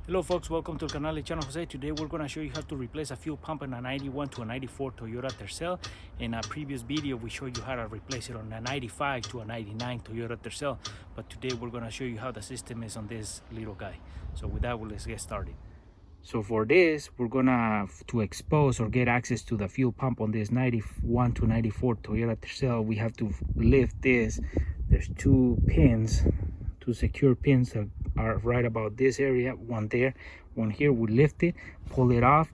Hello folks, welcome to the canal channel Jose. Today we're going to show you how to replace a fuel pump in a 91 to a 94 Toyota Tercel. In a previous video we showed you how to replace it on a 95 to a 99 Toyota Tercel, but today we're going to show you how the system is on this little guy. So with that, let's get started. So for this, we're gonna to expose or get access to the fuel pump on this 91 to 94 Toyota Tercel, we have to lift this. There's two secure pins that are right about this area, one there, one here. We lift it, pull it off,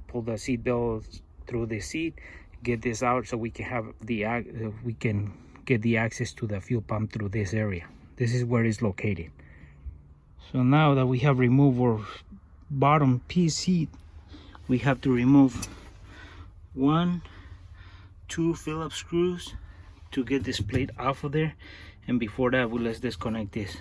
pull the seat belt through the seat, get this out so we can have get the access to the fuel pump through this area. This is where it's located. So now that we have removed our bottom piece seat, we have to remove 1, 2 Phillips screws to get this plate off of there. And before that, let's disconnect this.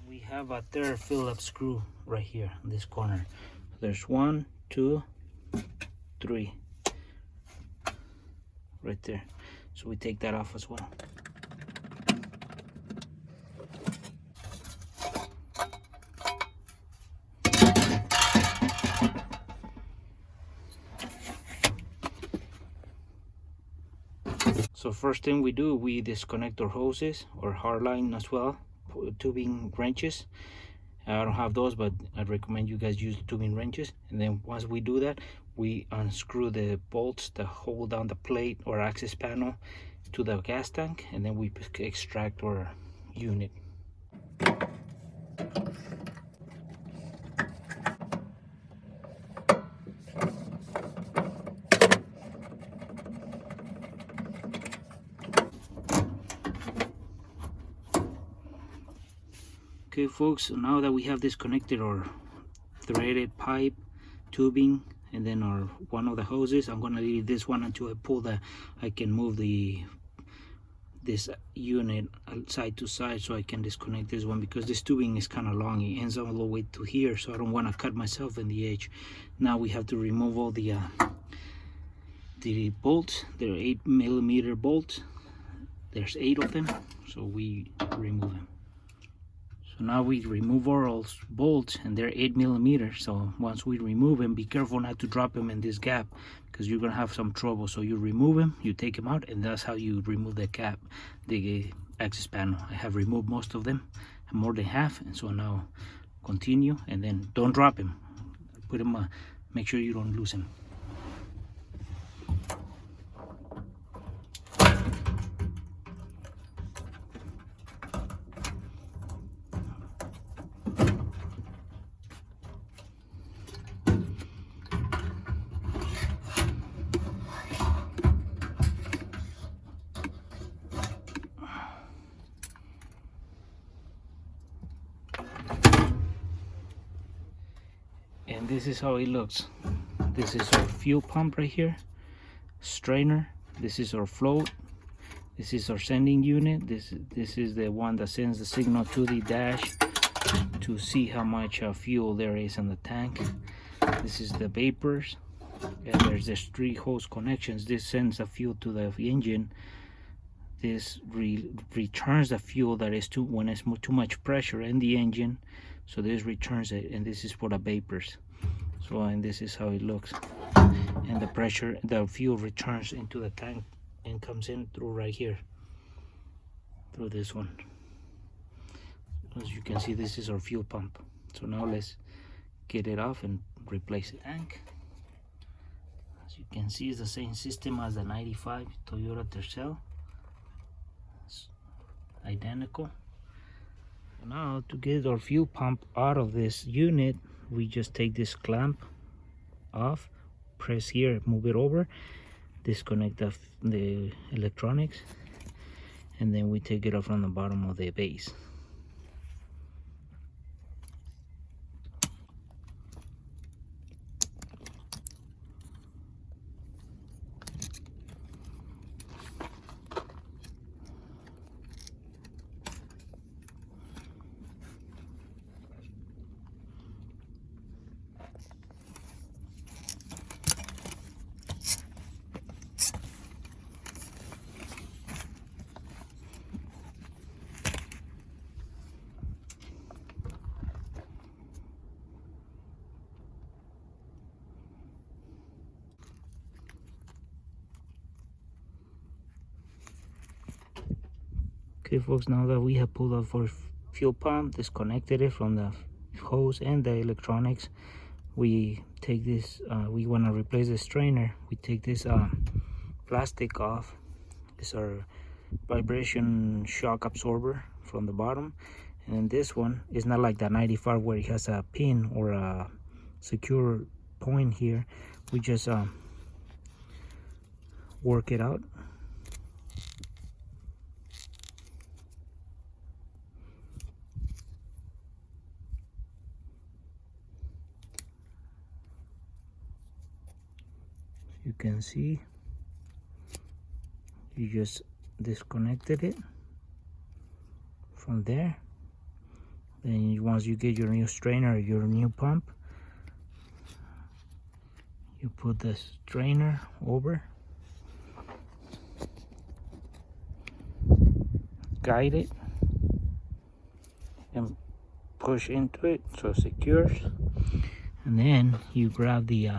We have a third Phillips screw right here in this corner. There's 1, 2, 3 right there. So we take that off as well. So first thing we do, we disconnect our hoses or hard line as well, tubing wrenches. I don't have those, but I recommend you guys use tubing wrenches. And then once we do that, we unscrew the bolts that hold down the plate or access panel to the gas tank, and then we extract our unit. Okay folks, so now that we have disconnected our threaded pipe, tubing, and then one of the hoses, I'm gonna leave this one until I can move this unit side to side, so I can disconnect this one, because this tubing is kind of long. It ends all the way to here, so I don't want to cut myself in the edge. Now we have to remove all the bolts. They're 8mm bolts. There's 8 of them, so we remove them. So now we remove all bolts, and they're 8mm. So once we remove them, be careful not to drop them in this gap, because you're gonna have some trouble. So you remove them, you take them out, and that's how you remove the cap, the access panel. I have removed most of them, more than half, and so now continue, and then don't drop them. Put them, make sure you don't lose them. And this is how it looks. This is our fuel pump right here, strainer. This is our float. This is our sending unit. This is the one that sends the signal to the dash to see how much fuel there is in the tank. This is the vapors, and there's just 3 hose connections. This sends the fuel to the engine. This returns the fuel that is when it's too much pressure in the engine. So this returns it, and this is for the vapors. So, and this is how it looks. And the fuel returns into the tank and comes in through right here, through this one. As you can see, this is our fuel pump. So now let's get it off and replace the tank. As you can see, it's the same system as the 95 Toyota Tercel. It's identical. Now to get our fuel pump out of this unit, we just take this clamp off, press here, move it over, disconnect the electronics, and then we take it off from the bottom of the base. Okay folks, now that we have pulled out our fuel pump, disconnected it from the hose and the electronics, we take this, we want to replace the strainer. We take this plastic off. This is our vibration shock absorber from the bottom, and then this one is not like the 95 where it has a pin or a secure point here. We just work it out. You can see you just disconnected it from there. Then once you get your new strainer, your new pump, you put the strainer over, guide it, and push into it so it secures. And then you grab the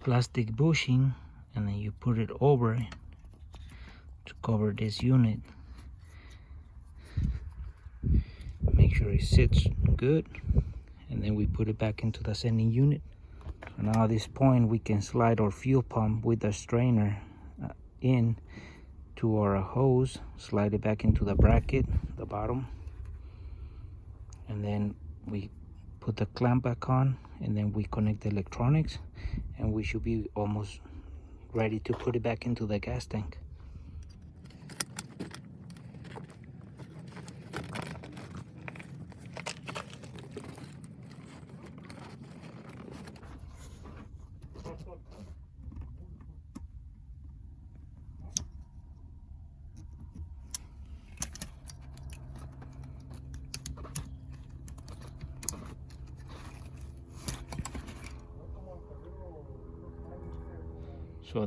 plastic bushing, and then you put it over to cover this unit. Make sure it sits good, and then we put it back into the sending unit. So now at this point we can slide our fuel pump with the strainer in to our hose, slide it back into the bracket, the bottom, and then we put the clamp back on, and then we connect the electronics, and we should be almost ready to put it back into the gas tank. So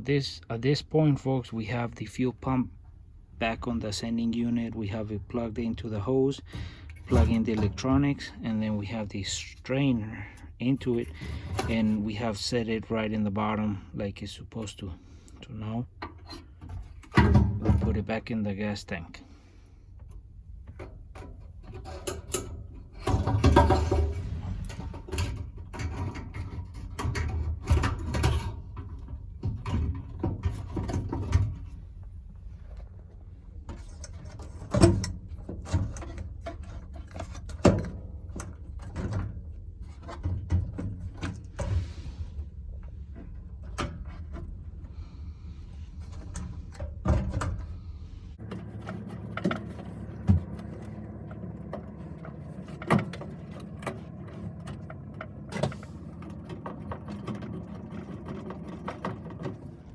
at this point folks, we have the fuel pump back on the sending unit. We have it plugged into the hose, plug in the electronics, and then we have the strainer into it, and we have set it right in the bottom like it's supposed to. So now we'll put it back in the gas tank.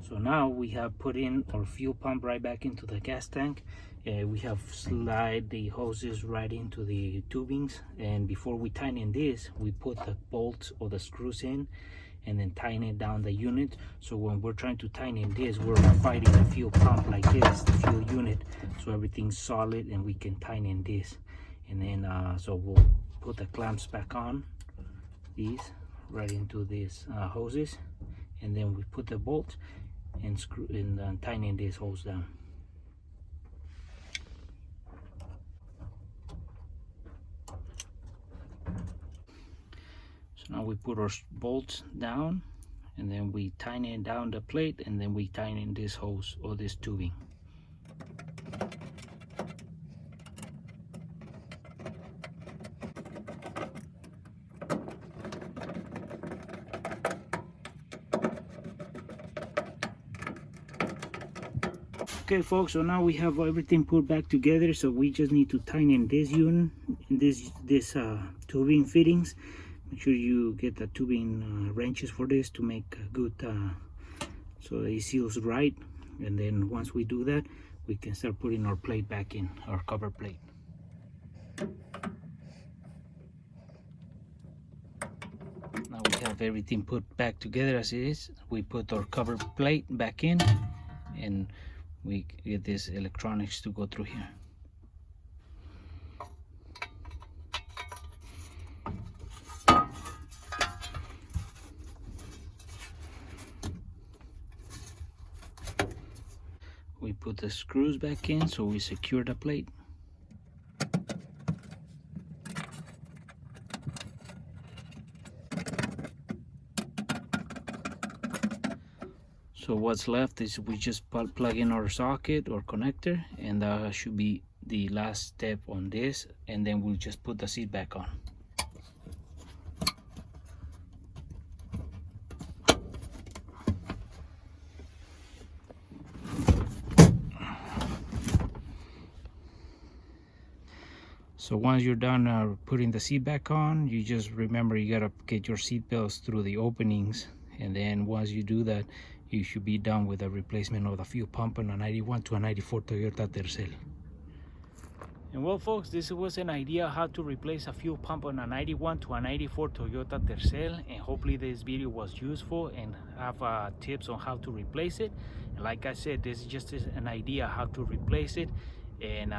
So now we have put in our fuel pump right back into the gas tank. We have slide the hoses right into the tubings, and before we tighten this, we put the bolts or the screws in and then tighten down the unit. So when we're trying to tighten this, we're fighting the fuel pump like this, the fuel unit, so everything's solid and we can tighten this. And then so we'll put the clamps back on these right into these hoses, and then we put the bolt and screw and tighten this hose down. So now we put our bolts down, and then we tighten down the plate, and then we tighten this hose or this tubing. Okay folks, so now we have everything put back together, so we just need to tighten this unit, this tubing fittings. Make sure you get the tubing wrenches for this to make a good so it seals right. And then once we do that, we can start putting our plate back in, our cover plate. Now we have everything put back together as it is. We put our cover plate back in, and we get this electronics to go through here. we put the screws back in so we secure the plate. So what's left is we just plug in our socket or connector, and that should be the last step on this, and then we'll just put the seat back on. So once you're done putting the seat back on, you just remember you gotta get your seat belts through the openings, and then once you do that, you should be done with the replacement of the fuel pump on a 91 to a 94 Toyota Tercel. And well folks, this was an idea how to replace a fuel pump on a 91 to a 94 Toyota Tercel, and hopefully this video was useful and have tips on how to replace it. And like I said, this is just an idea how to replace it and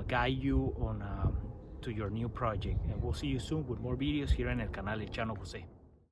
guide you on to your new project. And we'll see you soon with more videos here en el canal El Chano Jose.